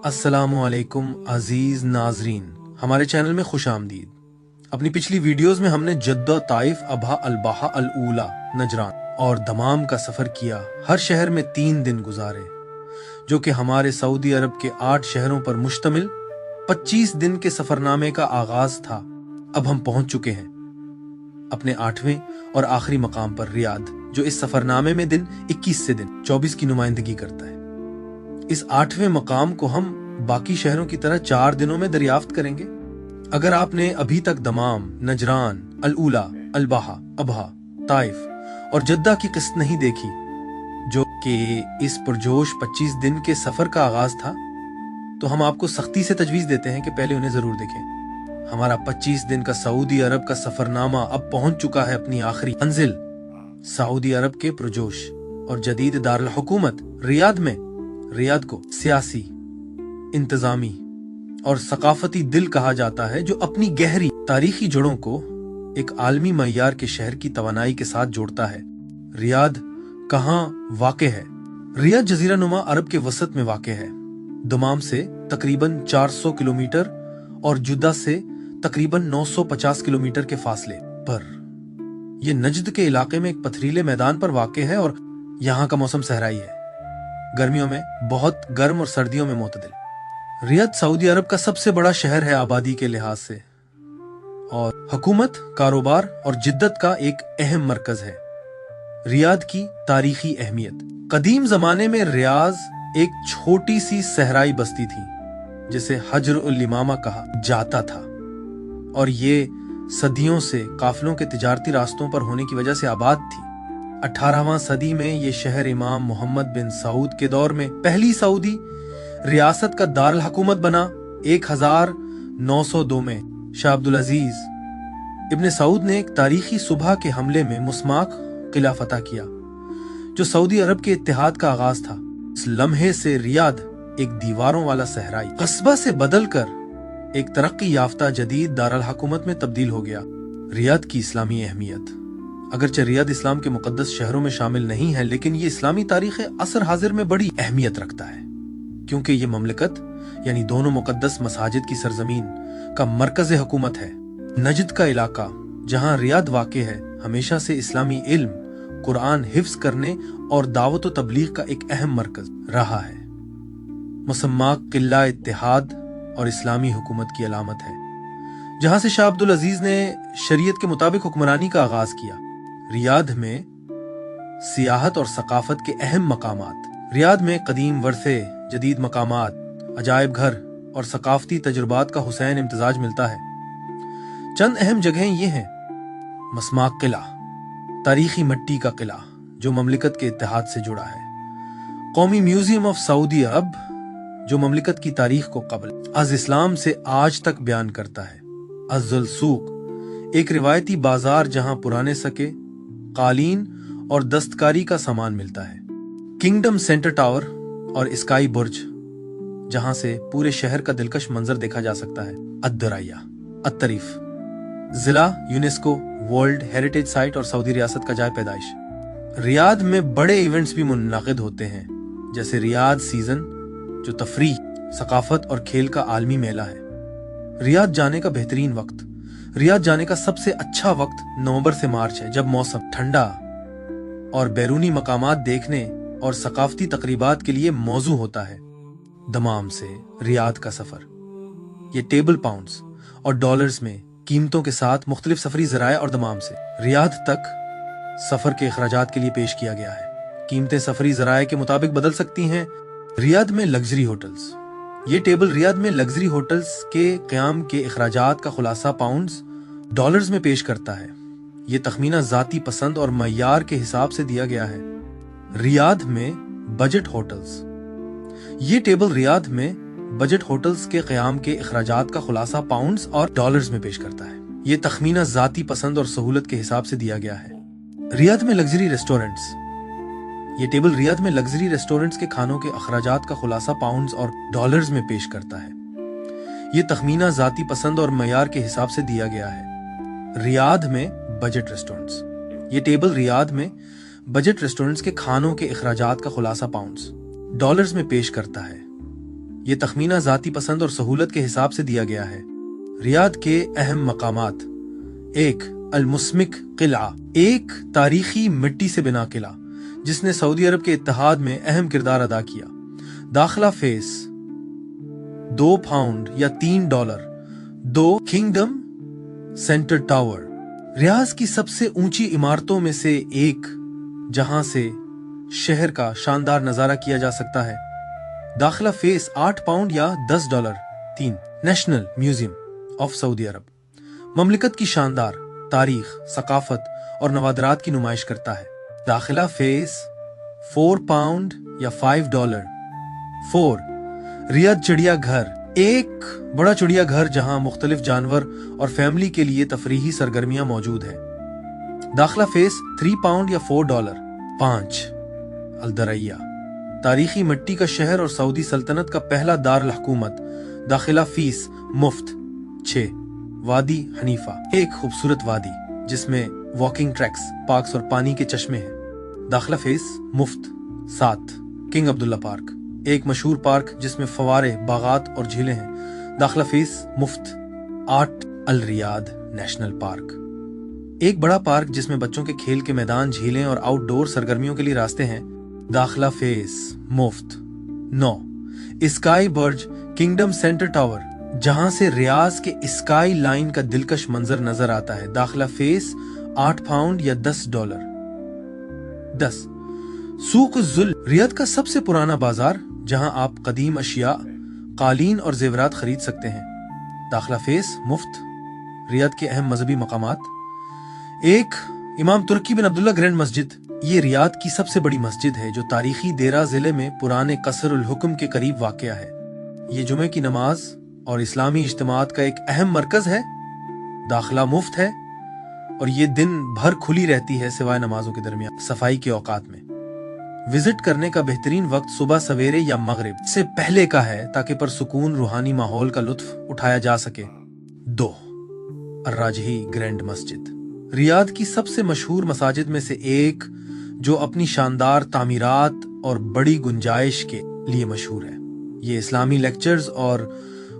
अस्सलामुअलैकुम अजीज नाजरीन, हमारे चैनल में खुश आमदीद। अपनी पिछली वीडियोस में हमने जद्दा, ताइफ, अबहा, अल-बहा, अल-ऊला, नजरान और दमाम का सफर किया। हर शहर में 3 दिन गुजारे, जो कि हमारे सऊदी अरब के 8 शहरों पर मुश्तमिल 25 दिन के सफरनामे का आगाज था। अब हम पहुंच चुके हैं अपने 8वें और आखिरी मकाम पर, रियाद, जो इस सफरनामे में दिन 21 से दिन 24 की नुमाइंदगी करता है। इस 8वें मकाम को हम बाकी शहरों की तरह 4 दिनों में दरियाफ्त करेंगे। अगर आपने अभी तक दमाम, नजरान, अल-ऊला, अल-बहा, अबहा, ताइफ और जद्दा की किस्त नहीं देखी, जो कि इस पुरजोश 25 दिन के सफर का आगाज था, तो हम आपको सख्ती से तजवीज देते हैं कि पहले उन्हें जरूर देखें। हमारा 25 दिन का सऊदी अरब का सफरनामा अब पहुंच चुका है अपनी आखिरी मंजिल, सऊदी अरब के पुरजोश और जदीद दारुल हुकूमत रियाद में। रियाद को सियासी, इंतजामी और सकाफती दिल कहा जाता है, जो अपनी गहरी तारीखी जड़ों को एक आलमी मय्यार के शहर की तवानाई के साथ जोड़ता है। रियाद कहाँ वाक़े है? रियाद जजीरा नुमा अरब के वसत में वाक़े है, दमाम से तकरीबन 400 किलोमीटर और जुद्दा से तकरीबन 950 किलोमीटर के फासले पर। यह नजद के इलाके में एक पथरीले मैदान पर वाक़े है और यहाँ का मौसम सहराई है, गर्मियों में बहुत गर्म और सर्दियों में मोतदिल। रियाद सऊदी अरब का सबसे बड़ा शहर है आबादी के लिहाज से, और हुकूमत, कारोबार और जिद्दत का एक अहम मरकज है। रियाद की तारीखी अहमियत। कदीम जमाने में रियाद एक छोटी सी सहराई बस्ती थी जिसे हजर उल इमामा कहा जाता था, और ये सदियों से काफिलों के तिजारती रास्तों पर होने की वजह से आबाद थी। 18वां सदी में ये शहर इमाम मोहम्मद बिन सऊद के दौर में पहली सऊदी रियासत का दारुल हुकूमत बना। 1902 में शाह अब्दुल अजीज इब्न सऊद ने एक तारीखी सुबह के हमले में मुस्माक किला फतह किया, जो सऊदी अरब के इत्तेहाद का आगाज था। इस लम्हे से रियाद एक दीवारों वाला सहराई कस्बा से बदलकर एक तरक्की याफ्ता जदीद दारुल हुकूमत में तब्दील हो गया। रियाद की इस्लामी अहमियत। अगरचे रियाद इस्लाम के मुकद्दस शहरों में शामिल नहीं है, लेकिन ये इस्लामी तारीख असर हाजिर में बड़ी अहमियत रखता है, क्योंकि ये ममलकत यानी दोनों मुकद्दस मसाजिद की सरजमीन का मरकज हुकूमत है। नजद का इलाका जहां रियाद वाक़े है, हमेशा से इस्लामी इल्म, कुरान हिफ्ज करने और दावत व तबलीग का एक अहम मरकज रहा है। मुसम्मा किला इत्तेहाद और इस्लामी हुकूमत की अलामत है, जहां से शाह अब्दुल अजीज ने शरीयत के मुताबिक हुक्मरानी का आगाज किया। रियाद में सियाहत और सकाफत के अहम मकामात। रियाद में कदीम वर्से, जदीद मकामात, अजायब घर और सकाफती तजुर्बात का हुसैन इम्तिजाज मिलता है। चंद अहम जगहें ये हैं: मस्माक किला, तारीखी मिट्टी का किला जो ममलिकत के इत्तेहाद से जुड़ा है। कौमी म्यूजियम ऑफ सऊदी अरब, जो ममलिकत की तारीख को कबल अज इस्लाम से आज तक बयान करता है। अज़्ज़ुल सूक, एक रिवायती बाजार जहां पुराने सके, कालीन और दस्तकारी का सामान मिलता है। किंगडम सेंटर टावर और स्काई बुर्ज, जहां से पूरे शहर का दिलकश मंजर देखा जा सकता है। अद-दराया, अत-तरीफ, जिला यूनेस्को वर्ल्ड हेरिटेज साइट और सऊदी रियासत का जाय पैदाइश। रियाद में बड़े इवेंट्स भी मुनक़िद होते हैं, जैसे रियाद सीजन, जो तफरीह, सकाफत और खेल का आलमी मेला है। रियाद जाने का बेहतरीन वक्त। रियाद जाने का सबसे अच्छा वक्त नवंबर से मार्च है, जब मौसम ठंडा और बैरूनी मकामात देखने और सकाफती तकरीबात के लिए मौजू होता है। दमाम से रियाद का सफर, ये टेबल पाउंड्स और डॉलर्स में कीमतों के साथ मुख्तलिफ सफरी ज़राए और दमाम से रियाद तक सफर के अखराजात के लिए पेश किया गया है। कीमतें सफरी ज़राए के मुताबिक बदल सकती हैं। रियाद में लग्जरी होटल्स। ये टेबल रियाद में लग्जरी होटल्स के क़याम के अखराजात का खुलासा पाउंड्स, डॉलर्स में पेश करता है। ये तखमीना ज़ाती पसंद और मय्यार के हिसाब से दिया गया है। रियाद में बजट होटल्स। ये टेबल रियाद में बजट होटल्स के क़याम के अखराजात का खुलासा पाउंड्स और डॉलर्स में पेश करता है। ये तखमीना ज़ाती पसंद और सहूलत के हिसाब से दिया गया है। रियाद में लग्जरी रेस्टोरेंट्स। ये टेबल रियाद में लग्जरी रेस्टोरेंट्स के खानों के अखराजात का खुलासा पाउंड्स और डॉलर्स में पेश करता है। ये तखमीना ज़ाती पसंद और मयार के हिसाब से दिया गया है। रियाद में बजट रेस्टोरेंट्स। ये टेबल रियाद में बजट रेस्टोरेंट्स के खानों के अखराजात का खुलासा पाउंड्स, डॉलर्स में पेश करता है। ये तखमीना ज़ाती पसंद और सहूलत के हिसाब से दिया गया है। रियाद के अहम मकामात: 1. अल-मुस्मिक किला, एक तारीखी मिट्टी से बना किला जिसने सऊदी अरब के इत्तेहाद में अहम किरदार अदा किया। दाखिला फीस £2 या $3। 2. किंगडम सेंटर टावर, रियाद की सबसे ऊंची इमारतों में से एक जहां से शहर का शानदार नजारा किया जा सकता है। दाखिला फीस £8 या $10। 3. नेशनल म्यूजियम ऑफ सऊदी अरब, ममलिकत की शानदार तारीख, सकाफत और नवादरात की नुमाइश करता है। दाखिला फीस £4 या $5। 4. रियाद चिड़िया घर, एक बड़ा चिड़िया घर जहां मुख्तलिफ जानवर और फैमिली के लिए तफरीही सरगर्मियां मौजूद है। दाखिला फीस £3 या $4। 5. अल-दरैया, तारीखी मिट्टी का शहर और सऊदी सल्तनत का पहला दारुल हुकूमत। दाखिला फीस मुफ्त। 6. वादी हनीफा, एक खूबसूरत वादी जिसमें वॉकिंग ट्रैक्स, पार्क्स और पानी के चश्मे हैं। दाखिला फीस मुफ्त। 7. किंग अब्दुल्ला पार्क, एक मशहूर पार्क जिसमें फवारे, बागात और झीलें हैं। दाखिला फीस मुफ्त। 8. अल रियाद नेशनल पार्क, एक बड़ा पार्क जिसमें बच्चों के खेल के मैदान, झीलें और आउटडोर सरगर्मियों के लिए रास्ते हैं। दाखिला फीस मुफ्त। 9. स्काई बर्ज किंगडम सेंटर टावर, जहां से रियाज के स्काई लाइन का दिलकश मंजर नजर आता है। दाखिला फीस £8 या $10। 10. सूक जुल, रियाद का सबसे पुराना बाजार जहां आप कदीम अशिया, कालीन और जेवरात खरीद सकते हैं। दाखिला फीस मुफ्त। रियाद के अहम मजहबी मकामात: 1. इमाम तुर्की बिन अब्दुल्ला ग्रैंड मस्जिद, ये रियाद की सबसे बड़ी मस्जिद है जो तारीखी देरा जिले में पुराने कसरुल हुक्म के करीब वाक़या है। ये जुमे की नमाज और इस्लामी इज्तिमात का एक अहम मरकज है। दाखिला मुफ्त है और ये दिन भर खुली रहती है सिवाय नमाजों के दरमियान सफाई के औकात में। विजिट करने का बेहतरीन वक्त सुबह सवेरे या मगरिब से पहले का है ताकि परसुकून रूहानी माहौल का लुत्फ उठाया जा सके। 2. अर्राजही ग्रैंड मस्जिद, रियाद की सबसे मशहूर मसाजिद में से एक जो अपनी शानदार तामीरात और बड़ी गुंजाइश के लिए मशहूर है। ये इस्लामी लेक्चर्स और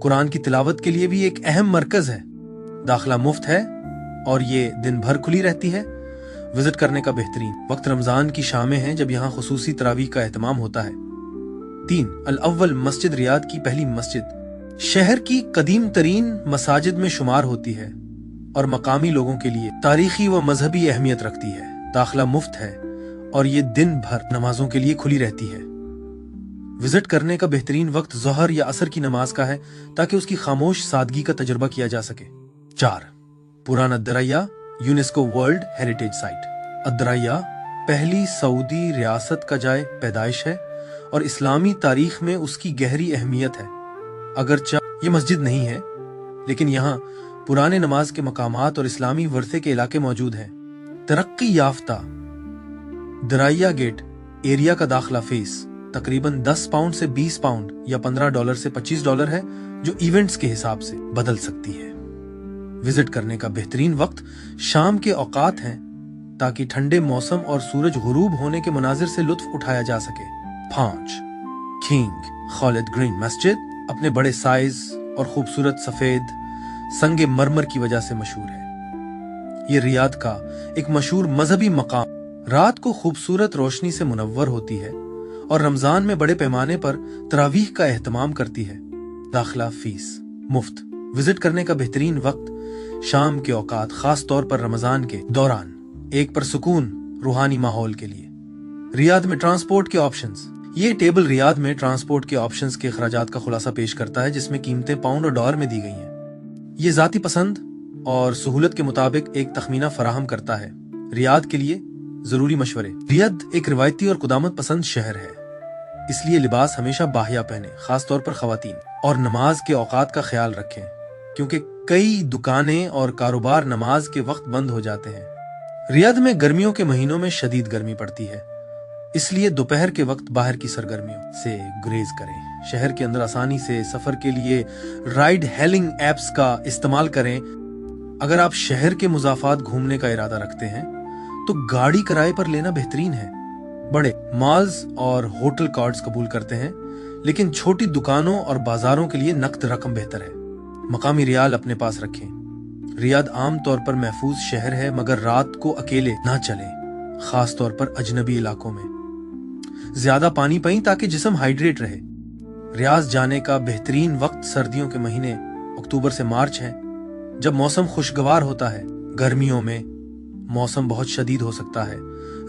कुरान की तिलावत के लिए भी एक अहम मरकज है। दाखिला मुफ्त है और ये दिन भर खुली रहती है। विजिट करने का बेहतरीन वक्त रमजान की शामें हैं जब यहाँ खुसूसी तरावीह का एहतमाम होता है। 3. अल-अव्वल मस्जिद, रियाद की पहली मस्जिद शहर की कदीम तरीन मसाजिद में शुमार होती है और मकामी लोगों के लिए तारीखी व मजहबी अहमियत रखती है। दाखिला मुफ्त है और ये दिन भर नमाजों के लिए खुली रहती है। विजिट करने का बेहतरीन वक्त ज़ोहर या असर की नमाज का है ताकि उसकी खामोश सादगी का तजुर्बा किया जा सके। 4. पुराना दरैया, यूनेस्को वर्ल्ड हेरिटेज साइट। अदरैया पहली सऊदी रियासत का जाए पैदाइश है और इस्लामी तारीख में उसकी गहरी अहमियत है। अगरचे ये मस्जिद नहीं है, लेकिन यहाँ पुराने नमाज के मकामात और इस्लामी वर्थे के इलाके मौजूद हैं। तरक्की याफ्ता दरैया गेट एरिया का दाखिला फीस तकरीबन £10 से £20 या $15 से $25 है, जो इवेंट्स के हिसाब से बदल सकती है। विजिट करने का बेहतरीन वक्त शाम के औकात हैं ताकि ठंडे मौसम और सूरज गुरूब होने के मनाजिर से लुत्फ उठाया जा सके। 5. किंग खालिद ग्रीन मस्जिद अपने बड़े साइज और खूबसूरत सफेद संगे मरमर की वजह से मशहूर है। ये रियाद का एक मशहूर मजहबी मकाम, रात को खूबसूरत रोशनी से मुनव्वर होती है और रमजान में बड़े पैमाने पर तरावीह का एहतमाम करती है। दाखिला फीस मुफ्त। विजिट करने का बेहतरीन वक्त शाम के औकात, खास तौर पर रमजान के दौरान, एक परसुकून रूहानी माहौल के लिए। रियाद में ट्रांसपोर्ट के ऑप्शंस, ये टेबल रियाद में ट्रांसपोर्ट के ऑप्शंस के खर्चात का खुलासा पेश करता है जिसमें कीमतें पाउंड और डॉलर में दी गई हैं। ये जाती पसंद और सहूलत के मुताबिक एक तखमीना फराहम करता है। रियाद के लिए जरूरी मशवरे। रियाद एक रिवायती और कुदामत पसंद शहर है, इसलिए लिबास हमेशा बाहिया पहने, खास तौर पर खवातीन, और नमाज के औकात का ख्याल रखें क्योंकि कई दुकानें और कारोबार नमाज के वक्त बंद हो जाते हैं। रियाद में गर्मियों के महीनों में शदीद गर्मी पड़ती है, इसलिए दोपहर के वक्त बाहर की सरगर्मियों से गुरेज करें। शहर के अंदर आसानी से सफर के लिए राइड हेलिंग एप्स का इस्तेमाल करें। अगर आप शहर के मुजाफात घूमने का इरादा रखते हैं तो गाड़ी किराए पर लेना बेहतरीन है। बड़े मॉल्स और होटल कार्ड्स कबूल करते हैं लेकिन छोटी दुकानों और बाजारों के लिए नकद रकम बेहतर है। मकामी रियाल अपने पास रखें। रियाद आम तौर पर महफूज शहर है, मगर रात को अकेले ना चलें, खास तौर पर अजनबी इलाकों में। ज्यादा पानी पिएं ताकि जिस्म हाइड्रेट रहे। रियाद जाने का बेहतरीन वक्त सर्दियों के महीने अक्टूबर से मार्च है, जब मौसम खुशगवार होता है। गर्मियों में मौसम बहुत शदीद हो सकता है।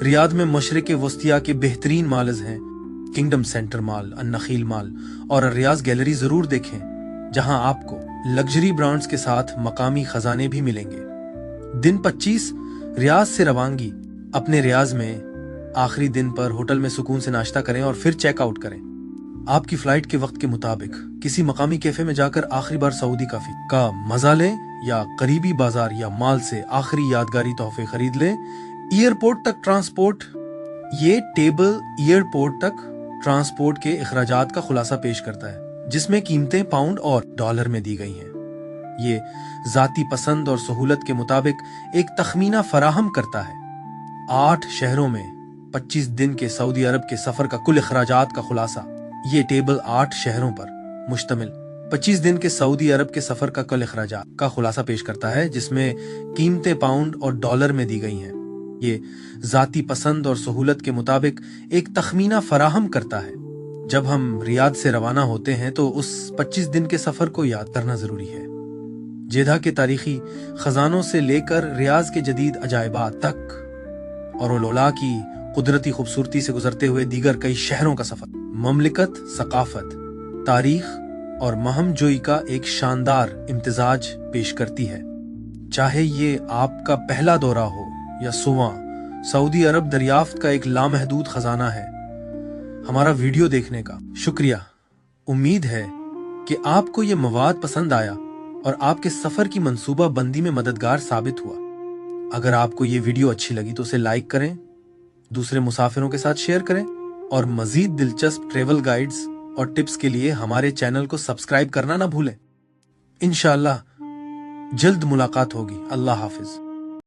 रियाद में मशरिक वस्तिया के बेहतरीन माल्स हैं, किंगडम सेंटर मॉल, अन-नखील मॉल और रियाज गैलरी जरूर देखें, जहां आपको लग्जरी ब्रांड्स के साथ मकामी खजाने भी मिलेंगे। दिन 25 रियाज से रवानगी। अपने रियाज में आखिरी दिन पर होटल में सुकून से नाश्ता करें और फिर चेकआउट करें। आपकी फ्लाइट के वक्त के मुताबिक किसी मकामी कैफे में जाकर आखिरी बार सऊदी कॉफी का मजा लें, या करीबी बाजार या मॉल से आखिरी यादगारी तोहफे खरीद लें। एयरपोर्ट तक ट्रांसपोर्ट। ये टेबल एयरपोर्ट तक ट्रांसपोर्ट के अखराजात का खुलासा पेश करता है, जिसमें कीमतें पाउंड और डॉलर में दी गई हैं। ये जाती पसंद और सहूलत के मुताबिक एक तखमीना फराहम करता है। 8 शहरों में 25 दिन के सऊदी अरब के सफर का कुल अखराजात का खुलासा। ये टेबल 8 शहरों पर मुश्तमिल 25 दिन के सऊदी अरब के सफर का कुल अखराजात का खुलासा पेश करता है, जिसमें कीमतें पाउंड और डॉलर में दी गई हैं। ये जाती पसंद और सहूलत के मुताबिक एक तखमीना फराहम करता है। जब हम रियाद से रवाना होते हैं तो उस 25 दिन के सफर को याद करना जरूरी है। जेदा के तारीखी खजानों से लेकर रियाज के जदीद अजायबात तक और उलोला की कुदरती खूबसूरती से गुजरते हुए दीगर कई शहरों का सफर ममलिकत, सकाफत, तारीख और महमजोई का एक शानदार इम्तिजाज पेश करती है। चाहे ये आपका पहला दौरा हो या सुवा, सऊदी अरब दरियाफ्त का एक लामहदूद खजाना है। हमारा वीडियो देखने का शुक्रिया। उम्मीद है कि आपको ये मवाद पसंद आया और आपके सफर की मंसूबा बंदी में मददगार साबित हुआ। अगर आपको ये वीडियो अच्छी लगी तो उसे लाइक करें, दूसरे मुसाफिरों के साथ शेयर करें और मजीद दिलचस्प ट्रेवल गाइड्स और टिप्स के लिए हमारे चैनल को सब्सक्राइब करना ना भूलें। इंशाअल्लाह जल्द मुलाकात होगी। अल्लाह हाफिज।